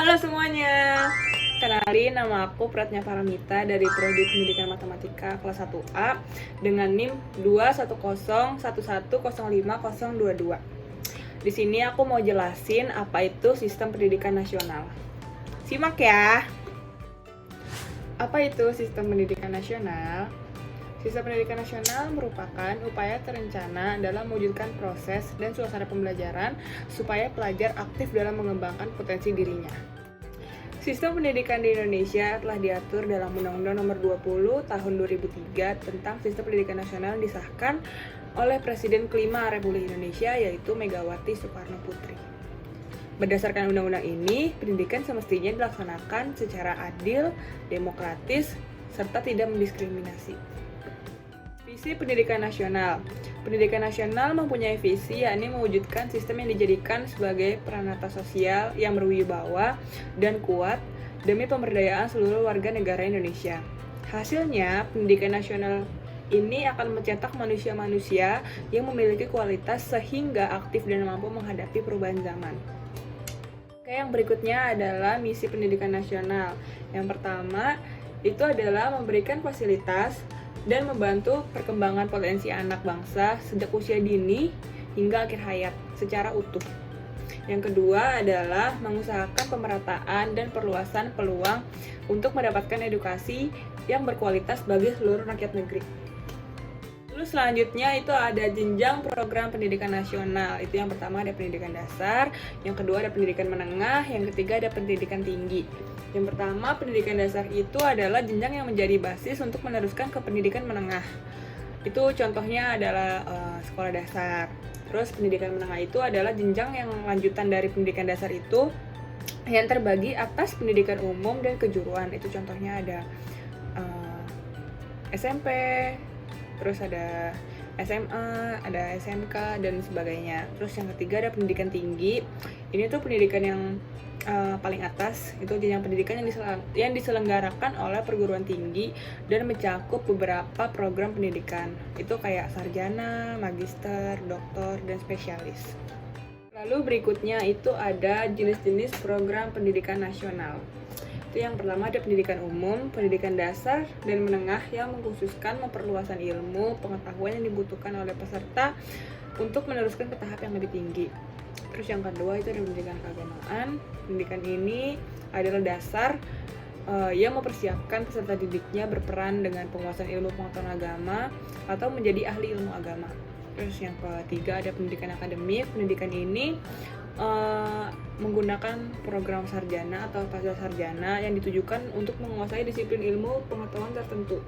Halo semuanya, kenalin nama aku Pratnya Paramita dari Prodi Pendidikan Matematika kelas 1A dengan NIM 21011105022. Di sini aku mau jelasin apa itu Sistem Pendidikan Nasional. Simak ya. Apa itu Sistem Pendidikan Nasional? Sistem Pendidikan Nasional merupakan upaya terencana dalam mewujudkan proses dan suasana pembelajaran supaya pelajar aktif dalam mengembangkan potensi dirinya. Sistem pendidikan di Indonesia telah diatur dalam Undang-Undang Nomor 20 Tahun 2003 tentang Sistem Pendidikan Nasional yang disahkan oleh Presiden kelima Republik Indonesia, yaitu Megawati Soekarno Putri. Berdasarkan undang-undang ini, pendidikan semestinya dilaksanakan secara adil, demokratis, serta tidak mendiskriminasi. Visi Pendidikan Nasional. Pendidikan nasional mempunyai visi, yakni mewujudkan sistem yang dijadikan sebagai peranata sosial yang berwibawa dan kuat demi pemberdayaan seluruh warga negara Indonesia. Hasilnya, pendidikan nasional ini akan mencetak manusia-manusia yang memiliki kualitas sehingga aktif dan mampu menghadapi perubahan zaman. Oke, yang berikutnya adalah misi pendidikan nasional. Yang pertama, itu adalah memberikan fasilitas dan membantu perkembangan potensi anak bangsa sejak usia dini hingga akhir hayat secara utuh. Yang kedua adalah mengusahakan pemerataan dan perluasan peluang untuk mendapatkan edukasi yang berkualitas bagi seluruh rakyat negeri. Terus selanjutnya itu ada jenjang program pendidikan nasional. Itu yang pertama ada pendidikan dasar, yang kedua ada pendidikan menengah, yang ketiga ada pendidikan tinggi. Yang pertama, pendidikan dasar itu adalah jenjang yang menjadi basis untuk meneruskan ke pendidikan menengah. Itu contohnya adalah sekolah dasar. Terus pendidikan menengah itu adalah jenjang yang lanjutan dari pendidikan dasar itu yang terbagi atas pendidikan umum dan kejuruan. Itu contohnya ada SMP, terus ada SMA, ada SMK, dan sebagainya. Terus yang ketiga ada pendidikan tinggi. Ini tuh pendidikan yang paling atas, itu jenjang pendidikan yang diselenggarakan oleh perguruan tinggi dan mencakup beberapa program pendidikan. Itu kayak sarjana, magister, doktor, dan spesialis. Lalu berikutnya itu ada jenis-jenis program pendidikan nasional. Itu yang pertama ada pendidikan umum, pendidikan dasar, dan menengah yang mengkhususkan memperluasan ilmu, pengetahuan yang dibutuhkan oleh peserta untuk meneruskan ke tahap yang lebih tinggi. Terus yang kedua itu ada pendidikan keagamaan. Pendidikan ini adalah dasar yang mempersiapkan peserta didiknya berperan dengan penguasaan ilmu pengetahuan agama atau menjadi ahli ilmu agama. Terus yang ketiga ada pendidikan akademik. Pendidikan ini menggunakan program sarjana atau pasca sarjana yang ditujukan untuk menguasai disiplin ilmu pengetahuan tertentu.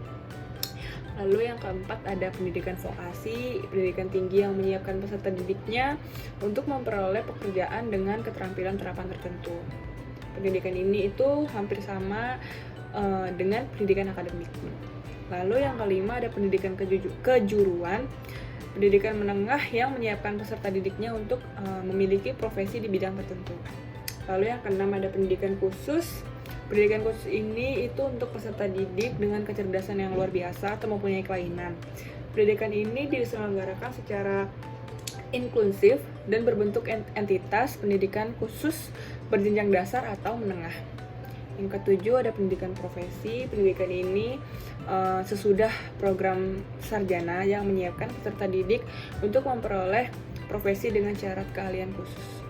Lalu yang keempat ada pendidikan vokasi, pendidikan tinggi yang menyiapkan peserta didiknya untuk memperoleh pekerjaan dengan keterampilan terapan tertentu. Pendidikan ini itu hampir sama dengan pendidikan akademik. Lalu yang kelima ada pendidikan kejuruan, pendidikan menengah yang menyiapkan peserta didiknya untuk memiliki profesi di bidang tertentu. Lalu yang keenam ada pendidikan khusus. Pendidikan khusus ini itu untuk peserta didik dengan kecerdasan yang luar biasa atau mempunyai kelainan. Pendidikan ini diselenggarakan secara inklusif dan berbentuk entitas pendidikan khusus berjenjang dasar atau menengah. Yang ketujuh ada pendidikan profesi. Pendidikan ini sesudah program sarjana yang menyiapkan peserta didik untuk memperoleh profesi dengan syarat keahlian khusus.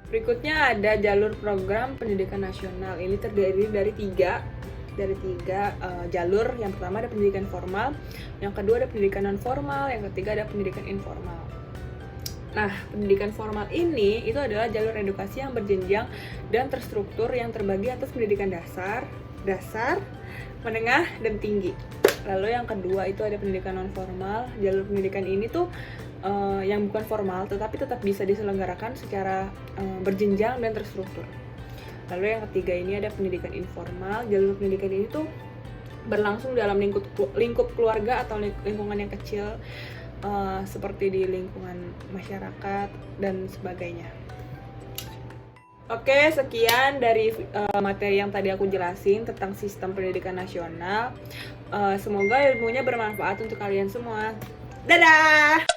Berikutnya ada jalur program pendidikan nasional. Ini terdiri dari tiga jalur. Yang pertama ada pendidikan formal, yang kedua ada pendidikan non formal, yang ketiga ada pendidikan informal. Nah, pendidikan formal ini itu adalah jalur edukasi yang berjenjang dan terstruktur yang terbagi atas pendidikan dasar, menengah, dan tinggi. Lalu yang kedua itu ada pendidikan non formal. Jalur pendidikan ini tuh yang bukan formal tetapi tetap bisa diselenggarakan secara berjenjang dan terstruktur. Lalu yang ketiga ini ada pendidikan informal. Jalur pendidikan ini tuh berlangsung dalam lingkup keluarga atau lingkungan yang kecil, seperti di lingkungan masyarakat dan sebagainya. Oke, sekian dari materi yang tadi aku jelasin tentang sistem pendidikan nasional. Semoga ilmunya bermanfaat untuk kalian semua. Dadah!